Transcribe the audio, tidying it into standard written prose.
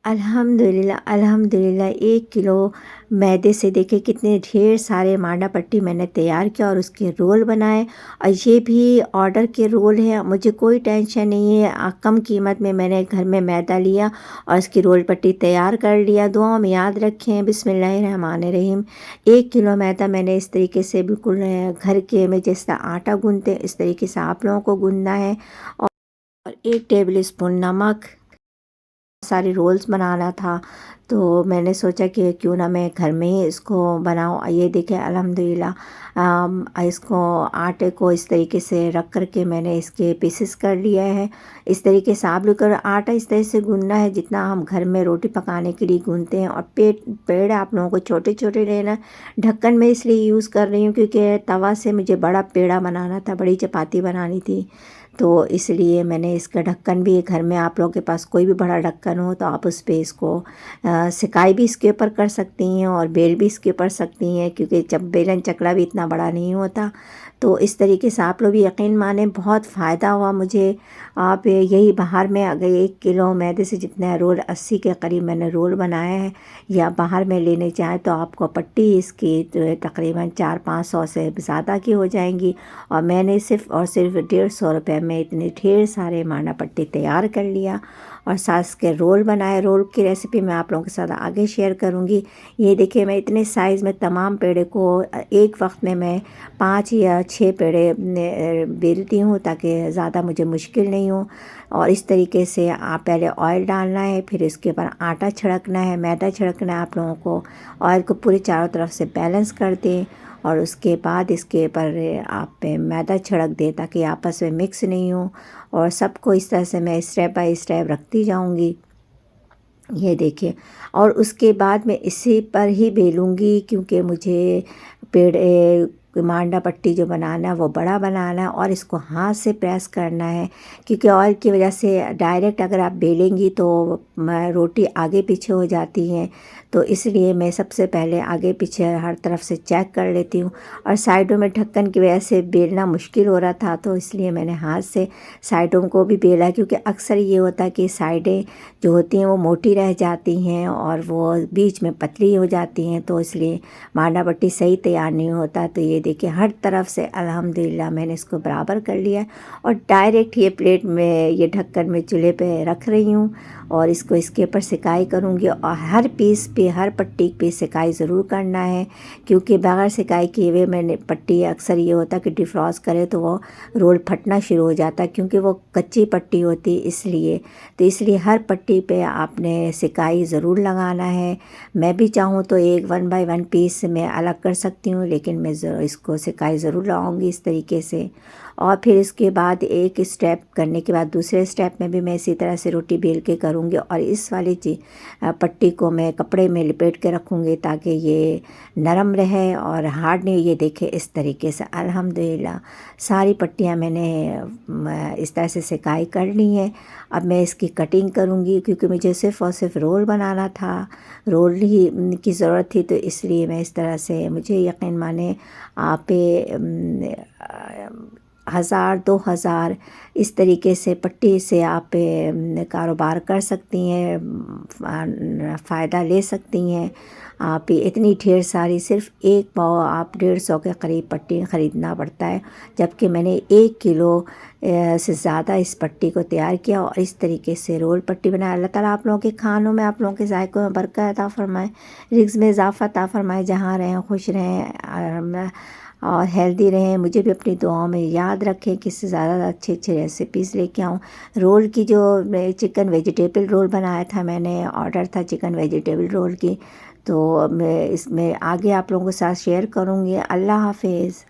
अल्हम्दुलिल्लाह अल्हम्दुलिल्लाह 1 किलो मैदे से देखिए कितने ढेर सारे मांडा पट्टी मैंने तैयार किया और उसके रोल बनाए। और ये भी ऑर्डर के रोल हैं, मुझे कोई टेंशन नहीं है। कम कीमत में मैंने घर में मैदा लिया और इसकी रोल पट्टी तैयार कर लिया। दुआ में याद रखें, बिस्मिल्लाहिर्रहमानिर्रहीम। 1 किलो मैदा मैंने इस तरीके से बिल्कुल घर के में जैसा आटा गूँथते इस तरीके से आप लोगों को गूँथना है। और 1 टेबल स्पून नमक, सारे रोल्स बनाना था, तो मैंने सोचा कि क्यों ना मैं घर में ही इसको बनाऊँ। ये देखिए अल्हम्दुलिल्लाह इसको आटे को इस तरीके से रख कर के मैंने इसके पीसेस कर लिया है। इस तरीके से आप लोग आटा इस तरह से गूँथना है जितना हम घर में रोटी पकाने के लिए गूँथते हैं। और पेड़ आप लोगों को छोटे छोटे लेना। ढक्कन मैं इसलिए यूज़ कर रही हूँ क्योंकि तवा से मुझे बड़ा पेड़ा बनाना था, बड़ी चपाती बनानी थी, तो इसलिए मैंने इसका ढक्कन भी घर में आप लोगों के पास कोई भी बड़ा ढक्कन हो तो आप उस पे इसको सिकाई भी इसके ऊपर कर सकती हैं और बेल भी इसके ऊपर सकती हैं, क्योंकि जब बेलन चकला भी इतना बड़ा नहीं होता। तो इस तरीके से आप लोग भी यकीन माने बहुत फ़ायदा हुआ मुझे। आप यही बाहर में अगर 1 किलो मैदे से जितना रोल 80 के करीब मैंने रोल बनाया है, या बाहर में लेने जाएँ तो आपको पट्टी इसकी तकरीबन 400-500 से ज़्यादा की हो जाएंगी। और मैंने सिर्फ़ और सिर्फ 150 रुपये में इतने ढेर सारे मांडा पट्टी तैयार कर लिया और सास के रोल बनाए। रोल की रेसिपी मैं आप लोगों के साथ आगे शेयर करूंगी। ये देखिए मैं इतने साइज़ में तमाम पेड़े को एक वक्त में मैं 5 या 6 पेड़े बेलती हूँ ताकि ज़्यादा मुझे मुश्किल नहीं हो। और इस तरीके से आप पहले ऑयल डालना है, फिर इसके ऊपर आटा छिड़कना है, मैदा छिड़कना है आप लोगों को। ऑयल को पूरी चारों तरफ से बैलेंस कर दें और उसके बाद इसके ऊपर आप मैदा छिड़क दें ताकि आपस में मिक्स नहीं हो। और सबको इस तरह से मैं स्टेप बाय स्टेप रखती जाऊंगी। ये देखिए, और उसके बाद मैं इसी पर ही बेलूँगी क्योंकि मुझे मांडा पट्टी जो बनाना है वो बड़ा बनाना है और इसको हाथ से प्रेस करना है, क्योंकि ऑयल की वजह से डायरेक्ट अगर आप बेलेंगी तो रोटी आगे पीछे हो जाती हैं। तो इसलिए मैं सबसे पहले आगे पीछे हर तरफ से चेक कर लेती हूँ। और साइडों में ढक्कन की वजह से बेलना मुश्किल हो रहा था, तो इसलिए मैंने हाथ से साइडों को भी बेला, क्योंकि अक्सर ये होता है कि साइडें जो होती हैं वो मोटी रह जाती हैं और वो बीच में पतली हो जाती हैं, तो इसलिए मांडा पट्टी सही तैयार नहीं होता। तो ये देखिए हर तरफ से अल्हम्दुलिल्लाह मैंने इसको बराबर कर लिया और डायरेक्ट ये प्लेट में ये ढक्कन में चूल्हे पे रख रही हूँ और इसको इसके ऊपर सिकाई करूँगी। और हर पीस पे, हर पट्टी पे सिकाई ज़रूर करना है, क्योंकि बगैर सिकाई किए हुए मैंने पट्टी अक्सर ये होता कि डिफ्रॉस्ट करे तो वो रोल फटना शुरू हो जाता है, क्योंकि वो कच्ची पट्टी होती इसलिए। तो इसलिए हर पट्टी पे आपने सिकाई ज़रूर लगाना है। मैं भी चाहूँ तो एक 1 बाय 1 पीस मैं अलग कर सकती हूँ, लेकिन मैं इसको सिकाई ज़रूर लगाऊंगी इस तरीके से। और फिर इसके बाद एक स्टेप करने के बाद दूसरे स्टेप में भी मैं इसी तरह से रोटी बेल के करूँगी और इस वाली पट्टी को मैं कपड़े में लपेट के रखूँगी ताकि ये नरम रहे और हार्ड नहीं। ये देखे इस तरीके से अल्हम्दुलिल्लाह सारी पट्टियाँ मैंने इस तरह से सिकाई कर ली हैं। अब मैं इसकी कटिंग करूँगी क्योंकि मुझे सिर्फ़ और सिर्फ रोल बनाना था, रोल ही की ज़रूरत थी, तो इसलिए मैं इस तरह से, मुझे यकीन माने आप 1000-2000 इस तरीके से पट्टी से आप कारोबार कर सकती हैं, फ़ायदा ले सकती हैं। आप इतनी ढेर सारी सिर्फ़ एक पाव आप 150 के करीब पट्टी ख़रीदना पड़ता है, जबकि मैंने 1 किलो से ज़्यादा इस पट्टी को तैयार किया और इस तरीके से रोल पट्टी बनाया। अल्लाह ताला आप लोगों के खानों में, आप लोगों के ज़ायक़ों में बरकत अता फ़रमाए, रिज़्क़ में इज़ाफ़ा अता फ़रमाए, जहाँ रहें खुश रहें और हेल्दी रहें। मुझे भी अपनी दुआओं में याद रखें कि इससे ज़्यादा अच्छी अच्छी रेसिपीज़ लेके आऊँ। रोल की जो चिकन वेजिटेबल रोल बनाया था, मैंने ऑर्डर था चिकन वेजिटेबल रोल की, तो मैं इसमें आगे आप लोगों के साथ शेयर करूँगी। अल्लाह हाफ़िज़।